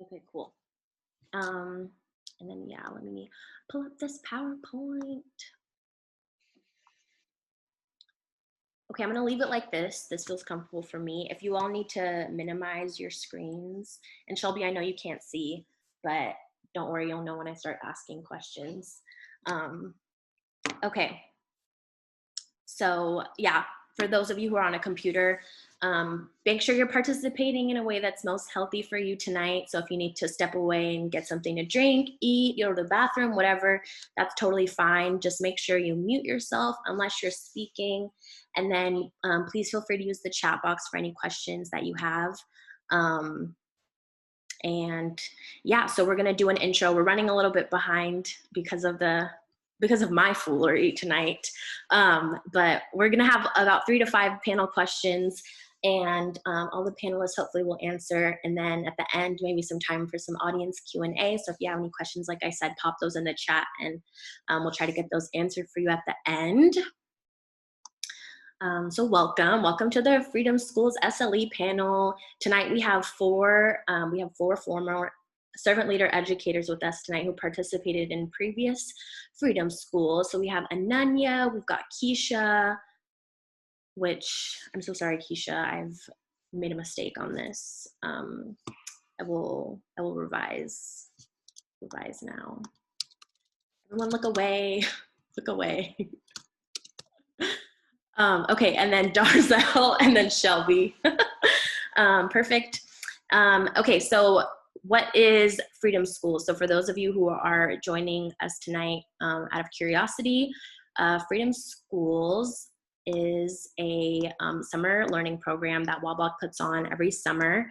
Okay, cool. And then, yeah, let me pull up this PowerPoint. Okay, I'm gonna leave it like this. This feels comfortable for me. If you all need to minimize your screens, and Shelby, I know you can't see, but don't worry, you'll know when I start asking questions. Okay, so yeah, for those of you who are on a computer, make sure you're participating in a way that's most healthy for you tonight. So if you need to step away and get something to drink, eat, go to the bathroom, whatever, that's totally fine. Just make sure you mute yourself unless you're speaking. And then please feel free to use the chat box for any questions that you have. And yeah, so we're gonna do an intro. We're running a little bit behind because of my foolery tonight. But we're gonna have about 3 to 5 panel questions, and all the panelists hopefully will answer. And then at the end, maybe some time for some audience Q&A. So if you have any questions, like I said, pop those in the chat, and we'll try to get those answered for you at the end. So welcome to the Freedom Schools SLE panel. Tonight we have four former servant leader educators with us tonight who participated in previous Freedom Schools. So we have Ananya, we've got Keisha, which I'm so sorry, Keisha, I've made a mistake on this. I will revise now. Everyone look away, look away. Okay, and then Darzel, and then Shelby. Perfect. Okay, so what is Freedom Schools? So for those of you who are joining us tonight out of curiosity, Freedom Schools is a summer learning program that WA-BLOC puts on every summer.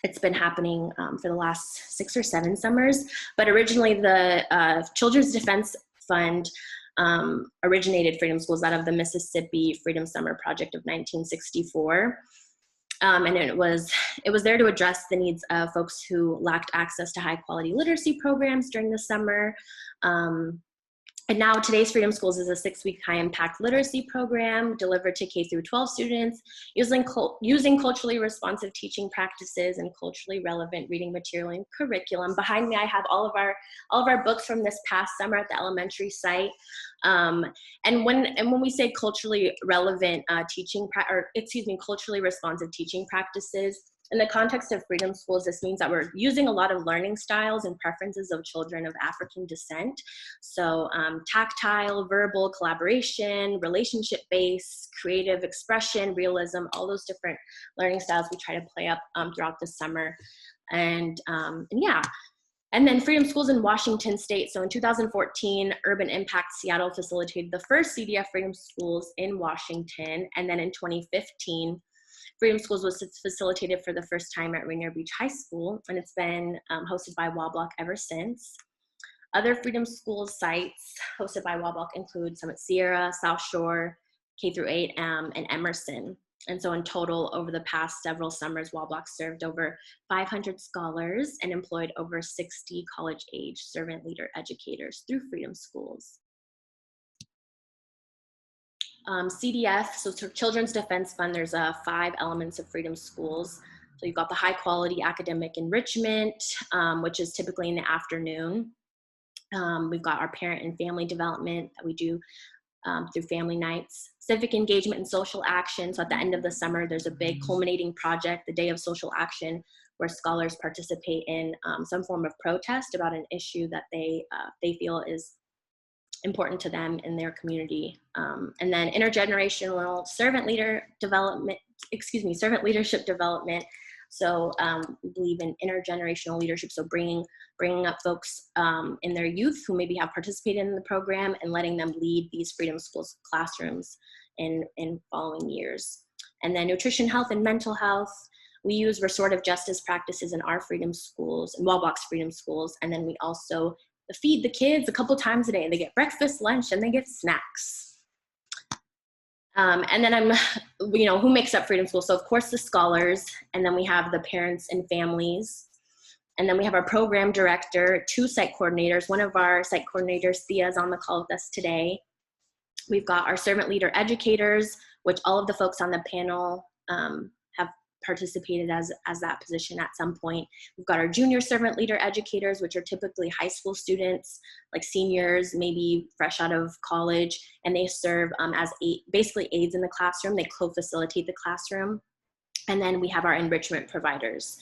It's been happening for the last 6 or 7 summers, but originally the Children's Defense Fund originated Freedom Schools out of the Mississippi Freedom Summer Project of 1964. And it was there to address the needs of folks who lacked access to high quality literacy programs during the summer. And now today's Freedom Schools is a 6-week high impact literacy program delivered to K through 12 students using culturally responsive teaching practices and culturally relevant reading material and curriculum. Behind me, I have all of our books from this past summer at the elementary site. And when we say culturally relevant culturally responsive teaching practices, in the context of Freedom Schools, this means that we're using a lot of learning styles and preferences of children of African descent. So tactile, verbal, collaboration, relationship-based, creative expression, realism, all those different learning styles we try to play up throughout the summer. And yeah. And then Freedom Schools in Washington State. So in 2014, Urban Impact Seattle facilitated the first CDF Freedom Schools in Washington. And then in 2015, Freedom Schools was facilitated for the first time at Rainier Beach High School, and it's been hosted by WA-BLOC ever since. Other Freedom Schools sites hosted by WA-BLOC include Summit Sierra, South Shore, K through 8, and Emerson. And so in total, over the past several summers, WA-BLOC served over 500 scholars and employed over 60 college-age servant leader educators through Freedom Schools. CDF, so Children's Defense Fund, there's 5 elements of Freedom Schools. So you've got the high quality academic enrichment, which is typically in the afternoon. We've got our parent and family development that we do through family nights, civic engagement and social action. So at the end of the summer, there's a big culminating project, the Day of Social Action, where scholars participate in some form of protest about an issue that they feel is important to them in their community. And then intergenerational servant leadership development. So we believe in intergenerational leadership, so bringing up folks in their youth who maybe have participated in the program and letting them lead these Freedom Schools classrooms in following years. And then nutrition, health, and mental health. We use restorative justice practices in our Freedom Schools, in WA-BLOC's Freedom Schools, and then we also feed the kids a couple times a day. They get breakfast, lunch, and they get snacks. And then who makes up Freedom Schools? So of course the scholars, and then we have the parents and families. And then we have our program director, 2 site coordinators. One of our site coordinators, Thea, is on the call with us today. We've got our servant leader educators, which all of the folks on the panel have participated as that position at some point. We've got our junior servant leader educators, which are typically high school students, like seniors, maybe fresh out of college, and they serve as basically aides in the classroom. They co-facilitate the classroom. And then we have our enrichment providers.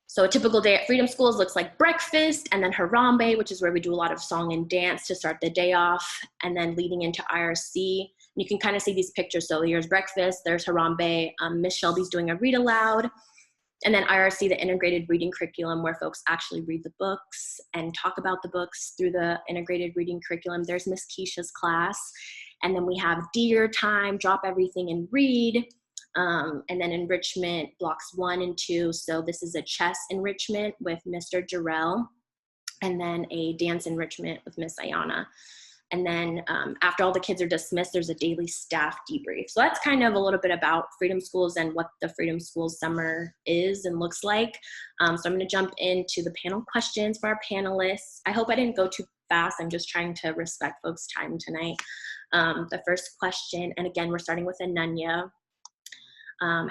So a typical day at Freedom Schools looks like breakfast, and then Harambe, which is where we do a lot of song and dance to start the day off, and then leading into IRC. You can kind of see these pictures. So here's breakfast, there's Harambe, Miss Shelby's doing a read aloud, and then IRC, the integrated reading curriculum, where folks actually read the books and talk about the books through the integrated reading curriculum. There's Miss Keisha's class. And then we have Dear Time, Drop Everything and Read. And then enrichment blocks 1 and 2. So this is a chess enrichment with Mr. Jarrell, and then a dance enrichment with Miss Ayana. And then after all the kids are dismissed, there's a daily staff debrief. So that's kind of a little bit about Freedom Schools and what the Freedom Schools summer is and looks like. So I'm going to jump into the panel questions for our panelists. I hope I didn't go too fast. I'm just trying to respect folks' time tonight. The first question, and again, we're starting with Ananya.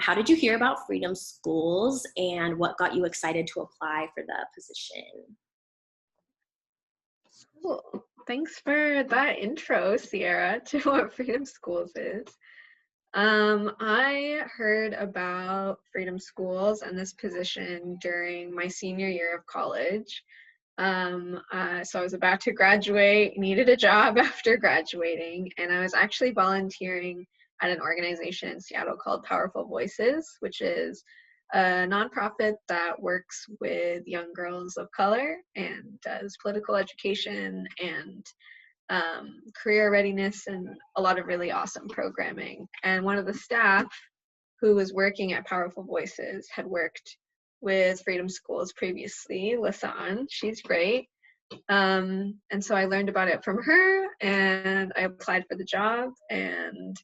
How did you hear about Freedom Schools, and what got you excited to apply for the position? Cool. Thanks for that intro, Sierra, to what Freedom Schools is. I heard about Freedom Schools and this position during my senior year of college. So I was about to graduate, needed a job after graduating, and I was actually volunteering at an organization in Seattle called Powerful Voices, which is a nonprofit that works with young girls of color and does political education and career readiness and a lot of really awesome programming. And one of the staff who was working at Powerful Voices had worked with Freedom Schools previously, Lisanne. She's great. And so I learned about it from her, and I applied for the job, and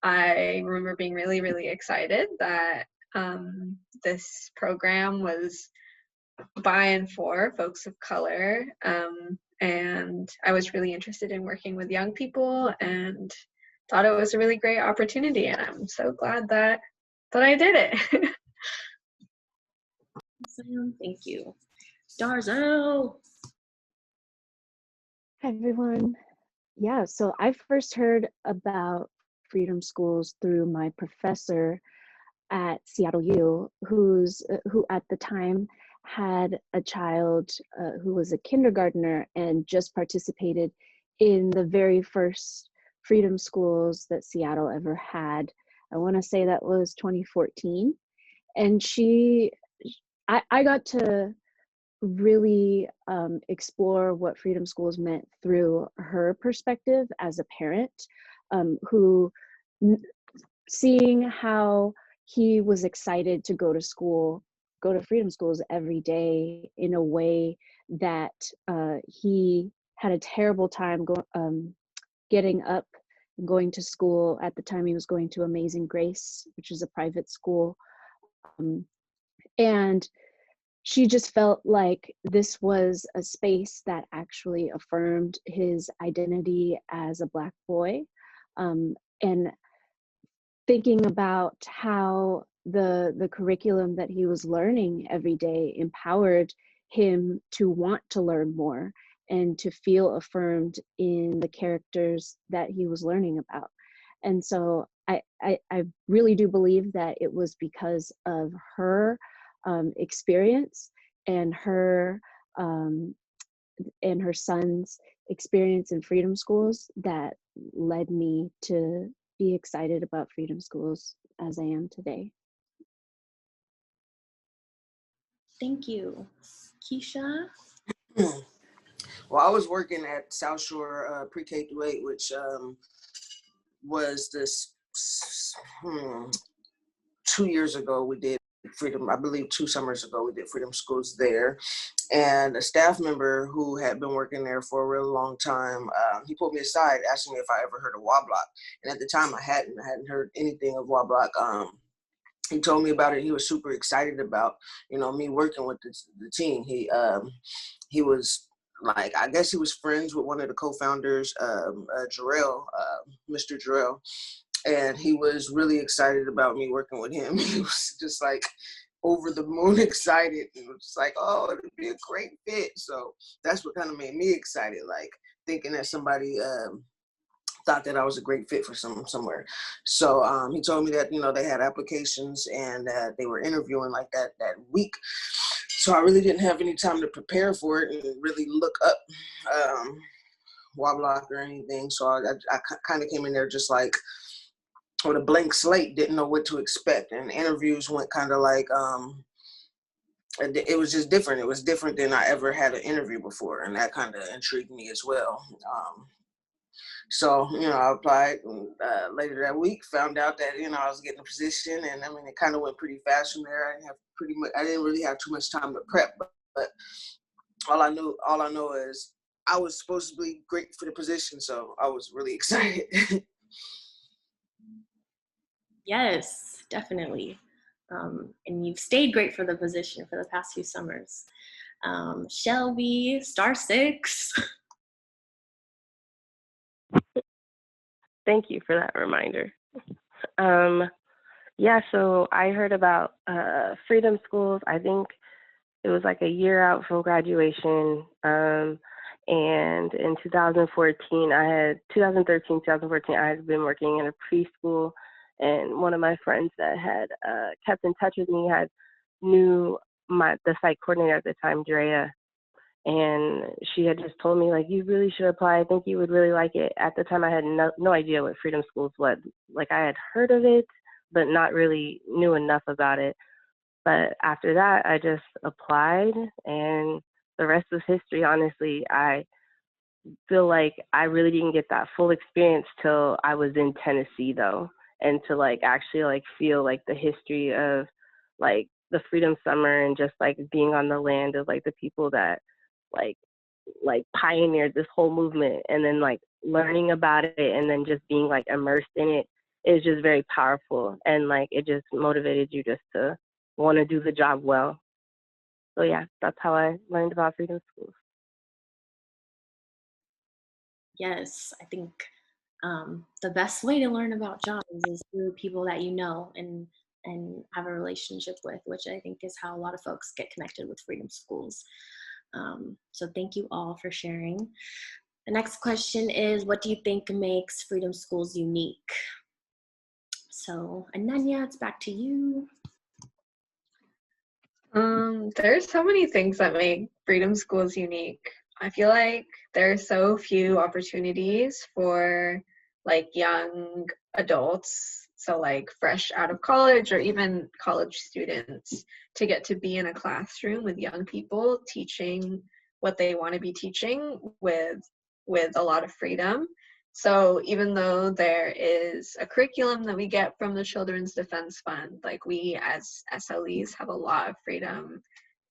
I remember being really, really excited that this program was by and for folks of color. And I was really interested in working with young people and thought it was a really great opportunity. And I'm so glad that I did it. Awesome. Thank you. Darzo. Hi, everyone. Yeah, so I first heard about Freedom Schools through my professor at Seattle U, who at the time had a child who was a kindergartner and just participated in the very first Freedom Schools that Seattle ever had. I want to say that was 2014. And I got to really explore what Freedom Schools meant through her perspective as a parent, who seeing how he was excited to go to Freedom Schools every day in a way that he had a terrible time getting up and going to school. At the time he was going to Amazing Grace, which is a private school. And she just felt like this was a space that actually affirmed his identity as a Black boy. And thinking about how the curriculum that he was learning every day empowered him to want to learn more and to feel affirmed in the characters that he was learning about. And so I really do believe that it was because of her experience and her son's experience in Freedom Schools that led me to be excited about Freedom Schools as I am today. Thank you. Keisha? Well, I was working at South Shore Pre-K through 8, which was this 2 years ago we did Freedom, I believe 2 summers ago we did Freedom Schools there. And a staff member who had been working there for a really long time, he pulled me aside asking me if I ever heard of WA-BLOC. And at the time I hadn't heard anything of WA-BLOC. He told me about it. He was super excited about, me working with the team. He was like, I guess he was friends with one of the co-founders, Jarrell, Mr. Jarrell. and he was really excited about me working with him. He was just like over the moon excited, and was like, oh, it'd be a great fit. So that's what kind of made me excited, like thinking that somebody thought that I was a great fit for somewhere. So he told me that, they had applications and that they were interviewing like that week. So I really didn't have any time to prepare for it and really look up WA-BLOC or anything. So I kind of came in there just like with a blank slate, didn't know what to expect. And interviews went kind of like, it was just different. It was different than I ever had an interview before. And that kind of intrigued me as well. So, I applied later that week, found out that, I was getting a position, and I mean, it kind of went pretty fast from there. I didn't really have too much time to prep, but all I know is I was supposed to be great for the position. So I was really excited. Yes, definitely. And you've stayed great for the position for the past few summers. Shelby, star 6. Thank you for that reminder. Yeah, so I heard about Freedom Schools. I think it was like a year out from graduation. And in 2013, 2014, I had been working in a preschool. And one of my friends that had kept in touch with me knew the site coordinator at the time, Drea. And she had just told me, like, you really should apply. I think you would really like it. At the time, I had no idea what Freedom Schools was. Like, I had heard of it, but not really knew enough about it. But after that, I just applied, and the rest was history, honestly. I feel like I really didn't get that full experience till I was in Tennessee, though, and to, like, actually, like, feel, like, the history of, like, the Freedom Summer and just, like, being on the land of, like, the people that, like pioneered this whole movement, and then like learning about it and then just being like immersed in it is just very powerful, and like it just motivated you just to want to do the job well. So yeah, that's how I learned about Freedom Schools. Yes, I think the best way to learn about jobs is through people that you know and have a relationship with, which I think is how a lot of folks get connected with Freedom Schools. So thank you all for sharing. The next question is, what do you think makes Freedom Schools unique? So Ananya, it's back to you. There's so many things that make Freedom Schools unique. I feel like there are so few opportunities for like young adults, so like fresh out of college or even college students, to get to be in a classroom with young people teaching what they want to be teaching with a lot of freedom. So even though there is a curriculum that we get from the Children's Defense Fund, like we as SLEs have a lot of freedom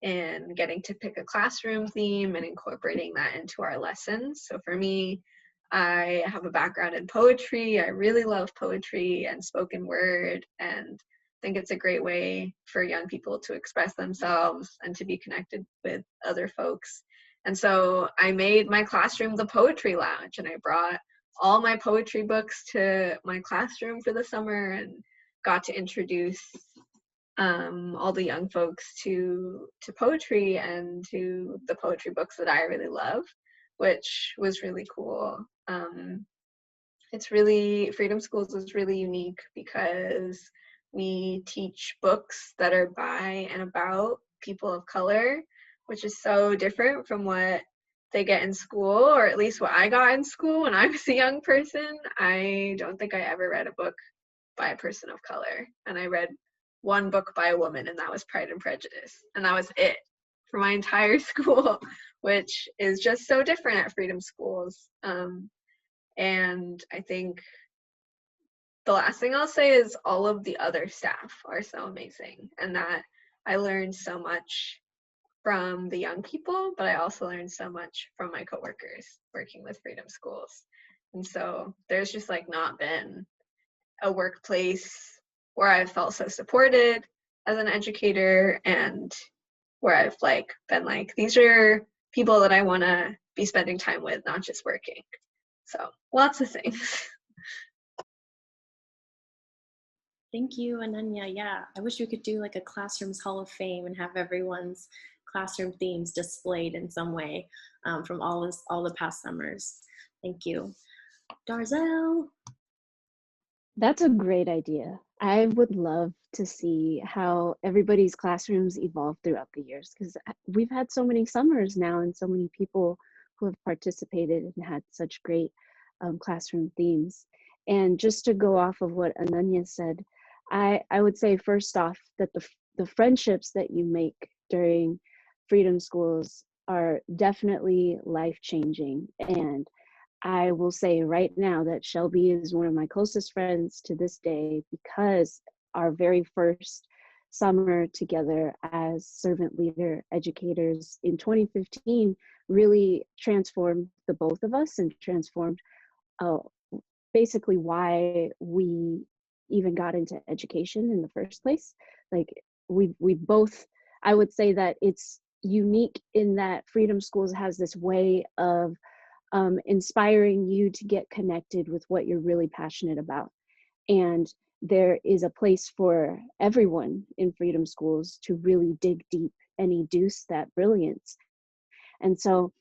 in getting to pick a classroom theme and incorporating that into our lessons. So for me, I have a background in poetry. I really love poetry and spoken word, and think it's a great way for young people to express themselves and to be connected with other folks. And so I made my classroom the Poetry Lounge, and I brought all my poetry books to my classroom for the summer and got to introduce all the young folks to poetry and to the poetry books that I really love, which was really cool. Freedom Schools is really unique because we teach books that are by and about people of color, which is so different from what they get in school, or at least what I got in school when I was a young person. I don't think I ever read a book by a person of color, and I read one book by a woman, and that was Pride and Prejudice, and that was it for my entire school, which is just so different at Freedom Schools. And I think the last thing I'll say is all of the other staff are so amazing, and that I learned so much from the young people, but I also learned so much from my coworkers working with Freedom Schools. And so there's just like not been a workplace where I've felt so supported as an educator, and where I've like been like, these are people that I want to be spending time with, not just working. So lots of things. Thank you, Ananya. Yeah, I wish we could do like a Classrooms Hall of Fame and have everyone's classroom themes displayed in some way from all the past summers. Thank you. Darzel. That's a great idea. I would love to see how everybody's classrooms evolve throughout the years, because we've had so many summers now and so many people who have participated and had such great classroom themes. And just to go off of what Ananya said, I would say first off that the friendships that you make during Freedom Schools are definitely life-changing. And I will say right now that Shelby is one of my closest friends to this day because our very first summer together as servant leader educators in 2015 really transformed the both of us and transformed uh, basically why we even got into education in the first place. Like we both, I would say that it's unique in that Freedom Schools has this way of inspiring you to get connected with what you're really passionate about. And there is a place for everyone in Freedom Schools to really dig deep and educe that brilliance. And so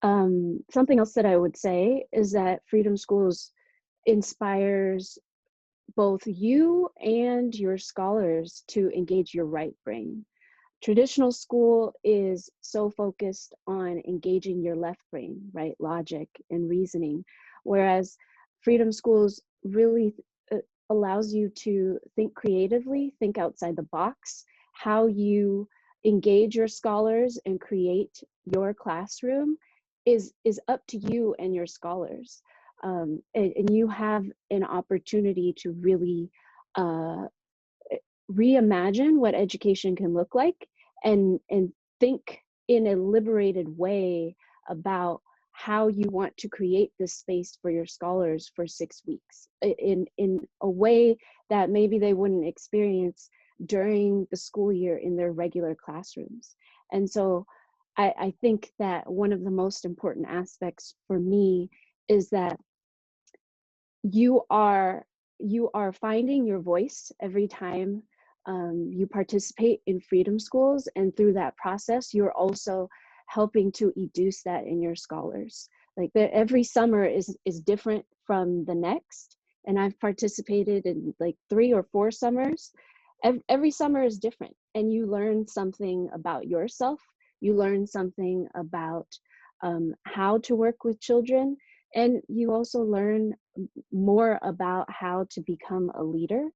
something else that I would say is that Freedom Schools inspires both you and your scholars to engage your right brain. Traditional school is so focused on engaging your left brain, right? Logic and reasoning. Whereas Freedom Schools really allows you to think creatively, think outside the box. How you engage your scholars and create your classroom is up to you and your scholars. And you have an opportunity to really reimagine what education can look like and think in a liberated way about how you want to create this space for your scholars for 6 weeks in a way that maybe they wouldn't experience during the school year in their regular classrooms. And so I think that one of the most important aspects for me is that you are finding your voice every time you participate in Freedom Schools, and through that process you're also helping to educe that in your scholars. Like every summer is different from the next, and I've participated in like 3 or 4 summers. Every summer is different, and you learn something about yourself, you learn something about how to work with children, and you also learn more about how to become a leader,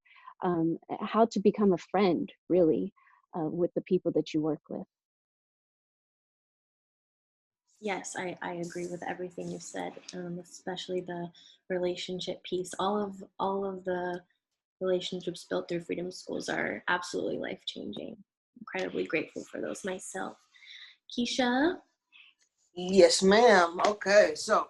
how to become a friend, really, with the people that you work with. Yes, I agree with everything you said, especially the relationship piece. All of the relationships built through Freedom Schools are absolutely life-changing. Incredibly grateful for those myself. Keisha? Yes, ma'am. Okay, so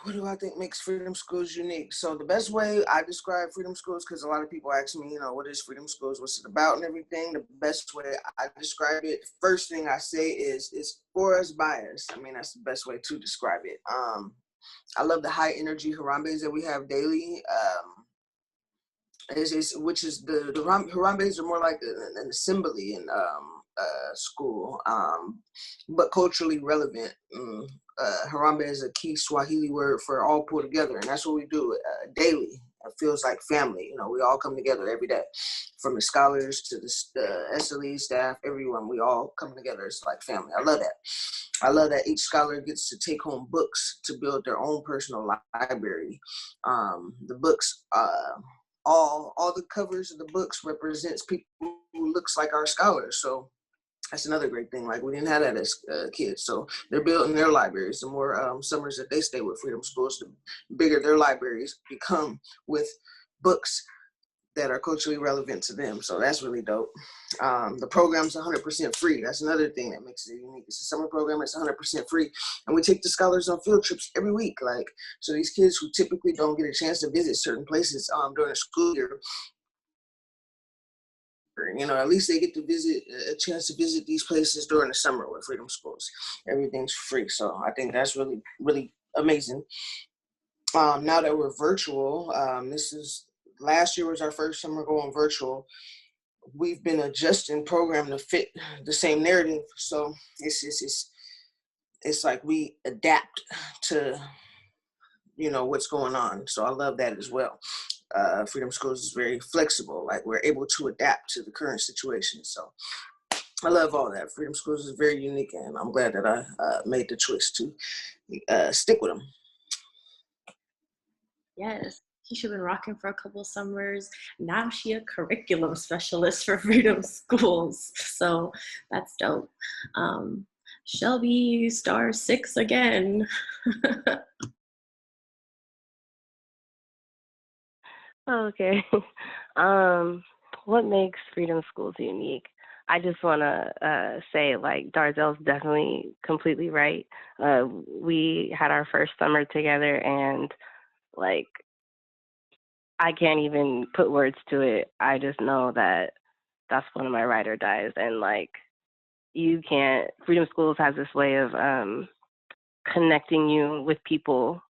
what do I think makes Freedom Schools unique? So the best way I describe Freedom Schools, because a lot of people ask me, what is Freedom Schools, what's it about and everything. The best way I describe it, first thing I say is it's for us by us. I mean, that's the best way to describe it. I love the high energy Harambes that we have daily. Which is the Harambes are more like an assembly in school, but culturally relevant. Harambe is a key Swahili word for all pulled together, and that's what we do daily. It feels like family. We all come together every day, from the scholars to the SLE staff, everyone. We all come together. It's like family. I love that. I love that each scholar gets to take home books to build their own personal library. The books. All the covers of the books represents people who looks like our scholars. So that's another great thing. Like, we didn't have that as kids. So they're building their libraries. The more summers that they stay with Freedom Schools, the bigger their libraries become with books that are culturally relevant to them. So that's really dope. The program's 100% free. That's another thing that makes it unique. It's a summer program. It's 100% free. And we take the scholars on field trips every week. So these kids who typically don't get a chance to visit certain places during the school year, at least they get to visit a chance to visit these places during the summer with Freedom Schools. Everything's free. So I think that's really, really amazing. Now that we're virtual, last year was our first summer going virtual. We've been adjusting program to fit the same narrative. So it's like we adapt to, what's going on. So I love that as well. Freedom Schools is very flexible. Like, we're able to adapt to the current situation. So I love all that. Freedom Schools is very unique, and I'm glad that I made the choice to stick with them. Yes, she's been rocking for a couple summers. Now she a curriculum specialist for Freedom Schools. So that's dope. Shelby, star 6 again. Okay. What makes Freedom Schools unique? I just want to say, like, Darzel's definitely completely right. We had our first summer together, and, like, I can't even put words to it. I just know that that's one of my ride or dies. And, like, Freedom Schools has this way of connecting you with people,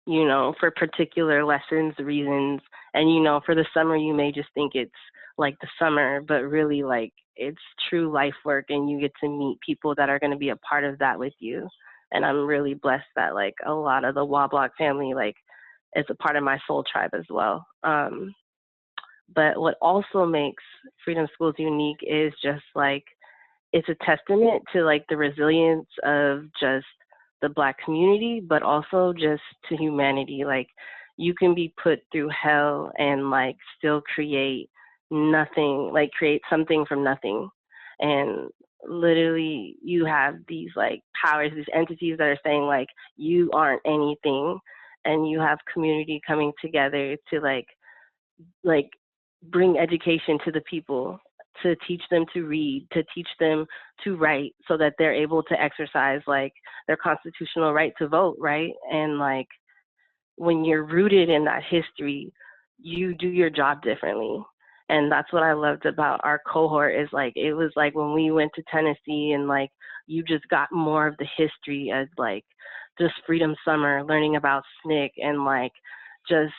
for particular lessons, reasons. And, for the summer, you may just think it's like the summer, but really, like, it's true life work, and you get to meet people that are going to be a part of that with you. And I'm really blessed that, like, a lot of the WA-BLOC family, like, is a part of my soul tribe as well. But what also makes Freedom Schools unique is just, like, it's a testament to, like, the resilience of just the Black community, but also just to humanity. Like, you can be put through hell and, like, still create nothing, like, create something from nothing. And literally you have these, like, powers, these entities that are saying, like, you aren't anything. And you have community coming together to, like bring education to the people, to teach them to read, to teach them to write, so that they're able to exercise, like, their constitutional right to vote, right? And, like, when you're rooted in that history, you do your job differently. And that's what I loved about our cohort, is, like, it was like when we went to Tennessee, and, like, you just got more of the history as, like, just Freedom Summer, learning about SNCC, and, like, just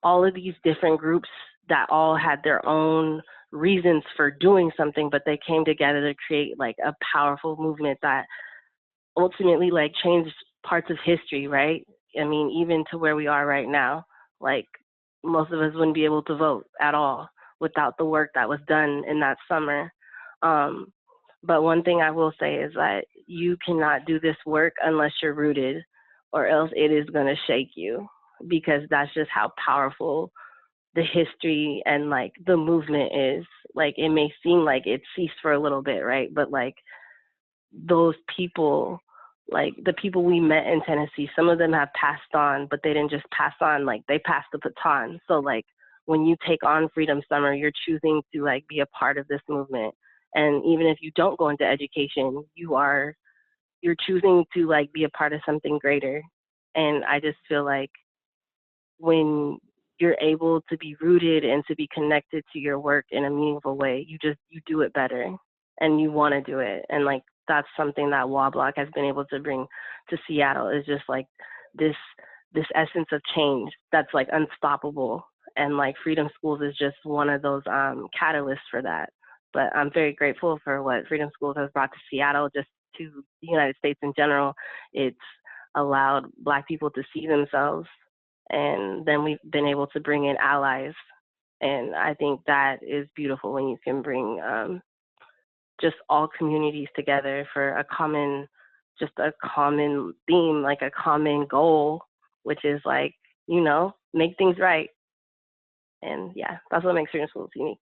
all of these different groups that all had their own reasons for doing something, but they came together to create, like, a powerful movement that ultimately, like, changed parts of history, right? I mean, even to where we are right now, like, most of us wouldn't be able to vote at all without the work that was done in that summer. But one thing I will say is that you cannot do this work unless you're rooted, or else it is going to shake you, because that's just how powerful the history and, like, the movement is. Like, it may seem like it ceased for a little bit, right? But, like, those people, like, the people we met in Tennessee, some of them have passed on, but they didn't just pass on, like, they passed the baton. So, like, when you take on Freedom Summer, you're choosing to, like, be a part of this movement. And even if you don't go into education, you're choosing to, like, be a part of something greater. And I just feel like when you're able to be rooted and to be connected to your work in a meaningful way, you do it better, and you want to do it. And, like, that's something that WA-BLOC has been able to bring to Seattle, is just, like, this essence of change that's, like, unstoppable. And, like, Freedom Schools is just one of those catalysts for that. But I'm very grateful for what Freedom Schools has brought to Seattle, just to the United States in general. It's allowed Black people to see themselves, and then we've been able to bring in allies. And I think that is beautiful, when you can bring just all communities together for a common theme, like a common goal, which is, like, make things right. And yeah, that's what makes Freedom Schools unique.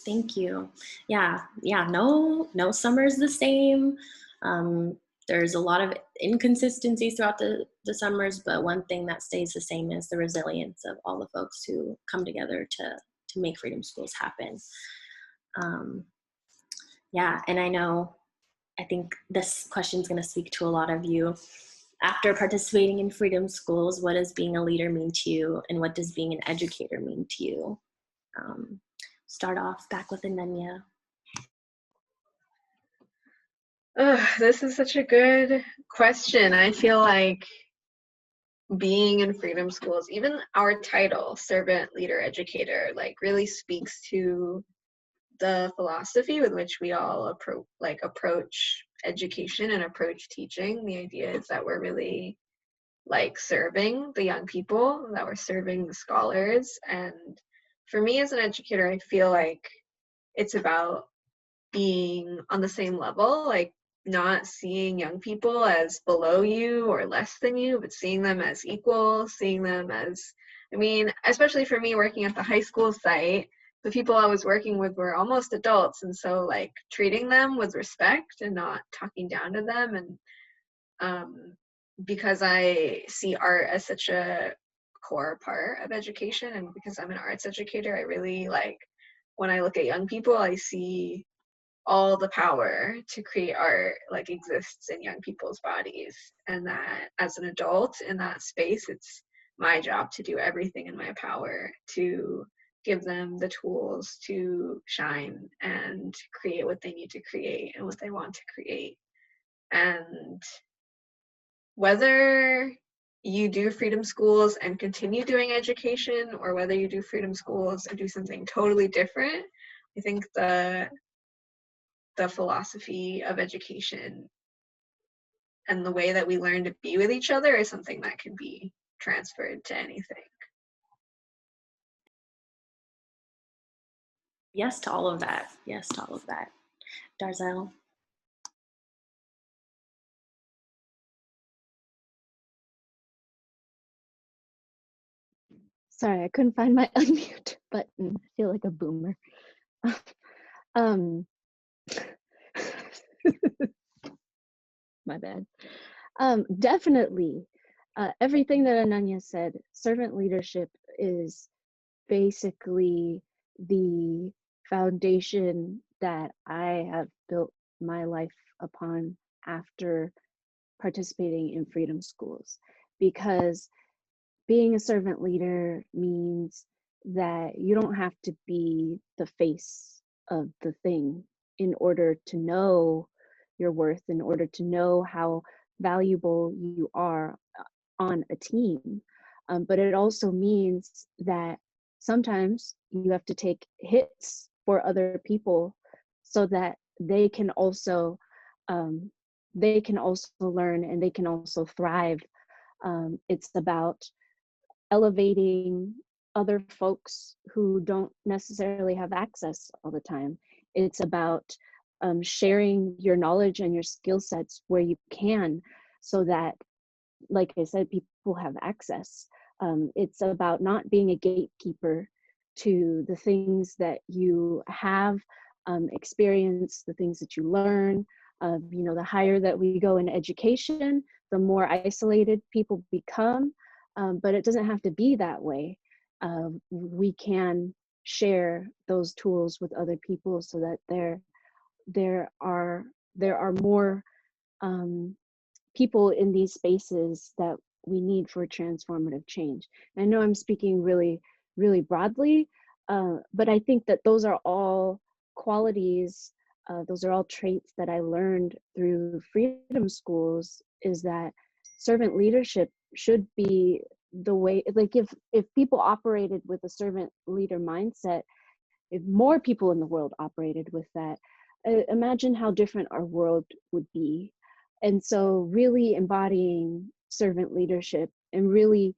Thank you. Yeah, no summer's the same. There's a lot of inconsistencies throughout the summers, but one thing that stays the same is the resilience of all the folks who come together to make Freedom Schools happen. Yeah, and I think this question is going to speak to a lot of you. After participating in Freedom Schools, what does being a leader mean to you, and what does being an educator mean to you? Start off back with Ananya. This is such a good question. I feel like being in Freedom Schools, even our title, servant leader educator, like really speaks to the philosophy with which we all approach education and approach teaching. The idea is that we're really like serving the young people, that we're serving the scholars. And for me as an educator, I feel like it's about being on the same level, like not seeing young people as below you or less than you, but seeing them as equal, seeing them as, I mean, especially for me working at the high school site, the people I was working with were almost adults. And so like treating them with respect and not talking down to them. And because I see art as such a core part of education, and because I'm an arts educator, I really like, when I look at young people, I see all the power to create art like exists in young people's bodies, and that as an adult in that space, it's my job to do everything in my power to give them the tools to shine and create what they need to create and what they want to create. And whether you do Freedom Schools and continue doing education, or whether you do Freedom Schools and do something totally different, I think the philosophy of education and the way that we learn to be with each other is something that can be transferred to anything. Yes to all of that. Yes to all of that. Darzel. Sorry, I couldn't find my unmute button. I feel like a boomer. um, my bad. Definitely, everything that Ananya said, servant leadership is basically the foundation that I have built my life upon after participating in Freedom Schools, because being a servant leader means that you don't have to be the face of the thing in order to know your worth, in order to know how valuable you are on a team. But it also means that sometimes you have to take hits for other people so that they can also learn and they can also thrive. It's about elevating other folks who don't necessarily have access all the time. It's about sharing your knowledge and your skill sets where you can, so that, like I said, people have access. It's about not being a gatekeeper to the things that you have experienced, the things that you learn. The higher that we go in education, the more isolated people become. But it doesn't have to be that way. We can share those tools with other people so that there are more people in these spaces that we need for transformative change. I know I'm speaking really, really broadly, but I think that those are all qualities, those are all traits that I learned through Freedom Schools, is that servant leadership should be the way, like if people operated with a servant leader mindset, if more people in the world operated with that, imagine how different our world would be. And so really embodying servant leadership and really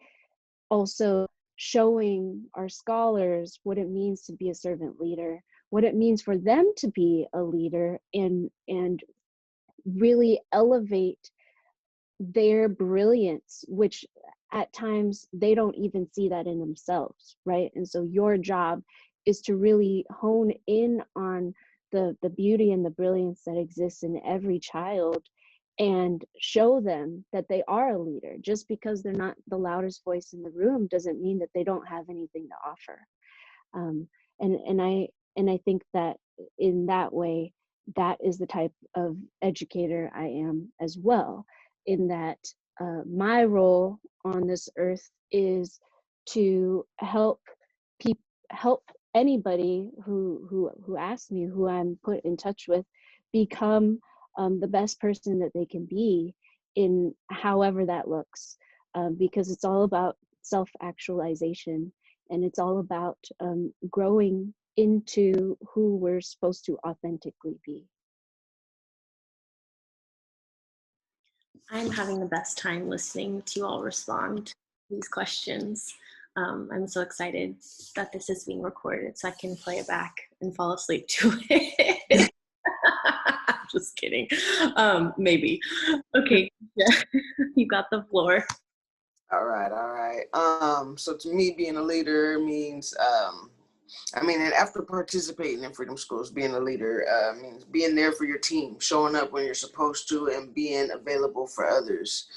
also showing our scholars what it means to be a servant leader, what it means for them to be a leader, and really elevate their brilliance, which at times they don't even see that in themselves, right? And so your job is to really hone in on the beauty and the brilliance that exists in every child, and show them that they are a leader. Just because they're not the loudest voice in the room doesn't mean that they don't have anything to offer. And I think that in that way, that is the type of educator I am as well, in that my role on this earth is to help anybody who asks me, who I'm put in touch with, become the best person that they can be in however that looks, because it's all about self-actualization, and it's all about growing into who we're supposed to authentically be. I'm having the best time listening to you all respond to these questions. I'm so excited that this is being recorded so I can play it back and fall asleep to it. Just kidding. Maybe. Okay, yeah. You got the floor. All right. So to me, being a leader means, and after participating in Freedom Schools, being a leader means being there for your team, showing up when you're supposed to, and being available for others.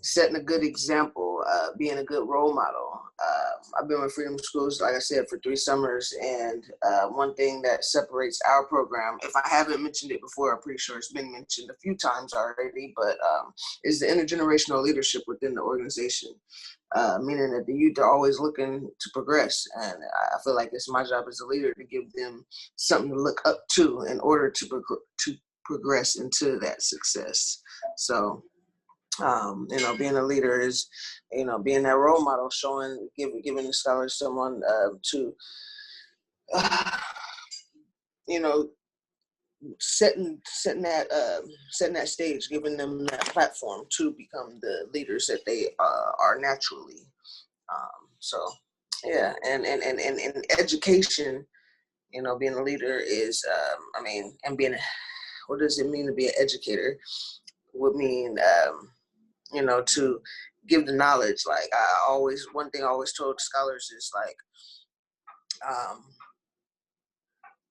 Setting a good example, being a good role model. I've been with Freedom Schools, like I said, for 3 summers, and one thing that separates our program, if I haven't mentioned it before, I'm pretty sure it's been mentioned a few times already, but is the intergenerational leadership within the organization. Meaning that the youth are always looking to progress, and I feel like it's my job as a leader to give them something to look up to in order to progress into that success. So, being a leader is, being that role model, showing, giving the scholars someone to, setting that stage, giving them that platform to become the leaders that they are naturally. So yeah, and in education, being a leader is, what does it mean to be an educator? Would mean, to give the knowledge. Like one thing I always told scholars is like,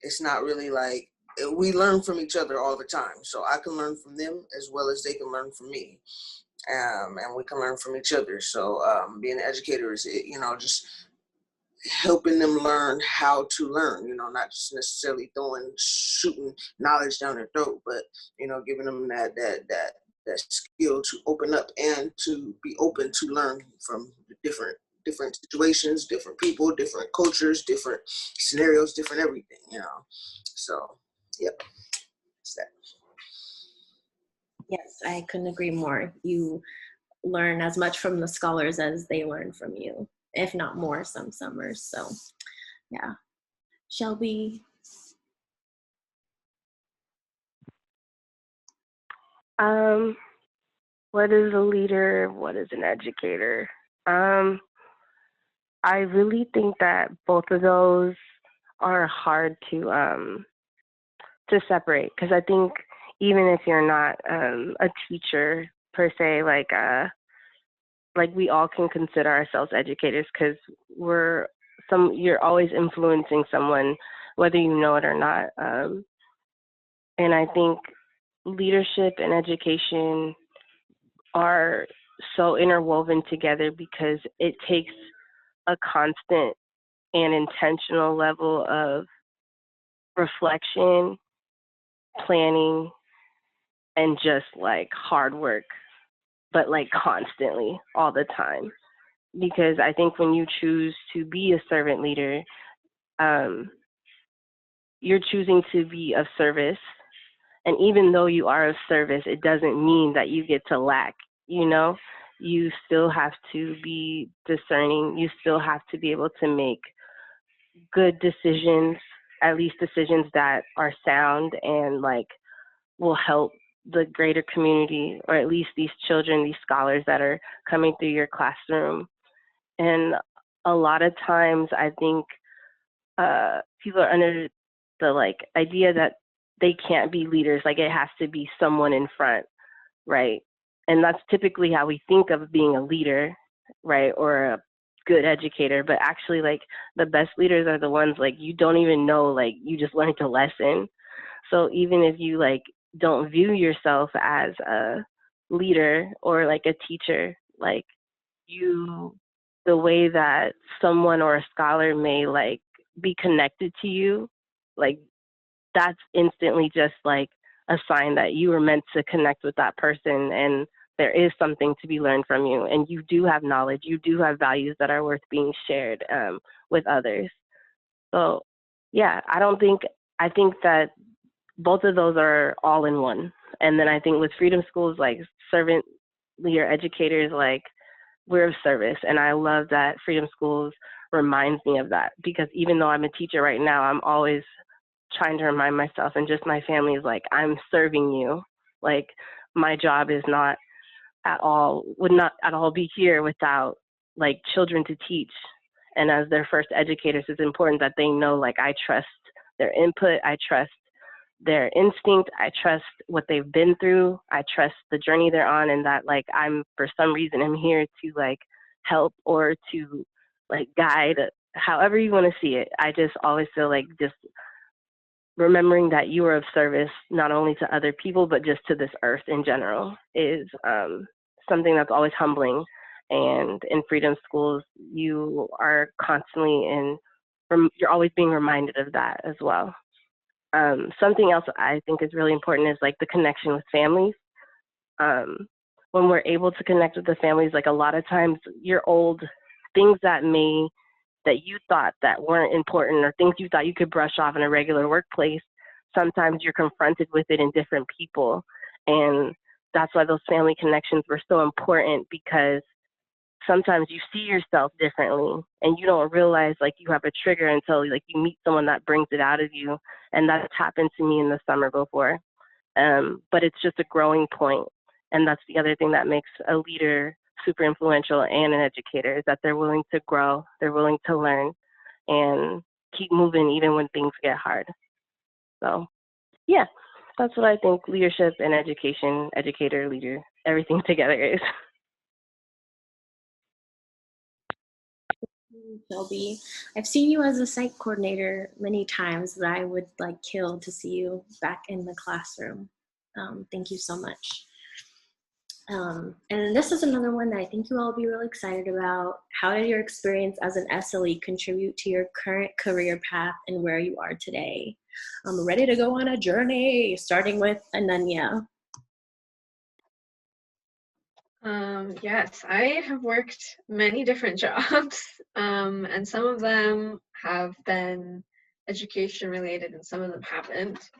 it's not really like, we learn from each other all the time. So I can learn from them as well as they can learn from me. And we can learn from each other. So being an educator is, just helping them learn how to learn, not just necessarily shooting knowledge down their throat, but, giving them that skill to open up and to be open to learn from different situations, different people, different cultures, different scenarios, different everything, So, yep, that's that. Yes, I couldn't agree more. You learn as much from the scholars as they learn from you, if not more, some summers. So, yeah. Shelby? What is a leader? What is an educator? I really think that both of those are hard to separate, because I think even if you're not a teacher per se, like we all can consider ourselves educators, because you're always influencing someone, whether you know it or not. And I think leadership and education are so interwoven together, because it takes a constant and intentional level of reflection, planning, and just like hard work, but like constantly all the time. Because I think when you choose to be a servant leader, you're choosing to be of service. And even though you are of service, it doesn't mean that you get to lack, You still have to be discerning. You still have to be able to make good decisions, at least decisions that are sound and like will help the greater community, or at least these children, these scholars that are coming through your classroom. And a lot of times I think people are under the idea that they can't be leaders, like it has to be someone in front, right? And that's typically how we think of being a leader, right? Or a good educator, but actually the best leaders are the ones you don't even know, you just learned a lesson. So even if you don't view yourself as a leader or a teacher, the way that someone or a scholar may be connected to you, that's instantly just a sign that you were meant to connect with that person, and there is something to be learned from you, and you do have knowledge, you do have values that are worth being shared with others. So yeah, I think that both of those are all in one. And then I think with Freedom Schools, like servant leader educators, like we're of service. And I love that Freedom Schools reminds me of that, because even though I'm a teacher right now, I'm always trying to remind myself and just my family is like, I'm serving you. Like my job is not at all, would not at all be here without like children to teach. And as their first educators, it's important that they know, like, I trust their input, I trust their instinct, I trust what they've been through, I trust the journey they're on, and that like I'm, for some reason, I'm here to like help or to like guide, however you want to see it. I just always feel like just remembering that you are of service not only to other people but just to this earth in general is something that's always humbling. And in Freedom Schools, you are constantly you're always being reminded of that as well. Something else I think is really important is like the connection with families. When we're able to connect with the families, like a lot of times your old things that you thought that weren't important, or things you thought you could brush off in a regular workplace, sometimes you're confronted with it in different people. And that's why those family connections were so important, because sometimes you see yourself differently and you don't realize like you have a trigger until like you meet someone that brings it out of you. And that's happened to me in the summer before. But it's just a growing point. And that's the other thing that makes a leader super influential and an educator, is that they're willing to grow, they're willing to learn and keep moving even when things get hard. So yeah, that's what I think leadership and education, educator, leader, everything together is. Shelby, I've seen you as a psych coordinator many times, but I would like kill to see you back in the classroom. Thank you so much. And this is another one that I think you all will be really excited about. How did your experience as an SLE contribute to your current career path and where you are today? I'm ready to go on a journey, starting with Ananya. Yes, I have worked many different jobs, and some of them have been education related and some of them haven't.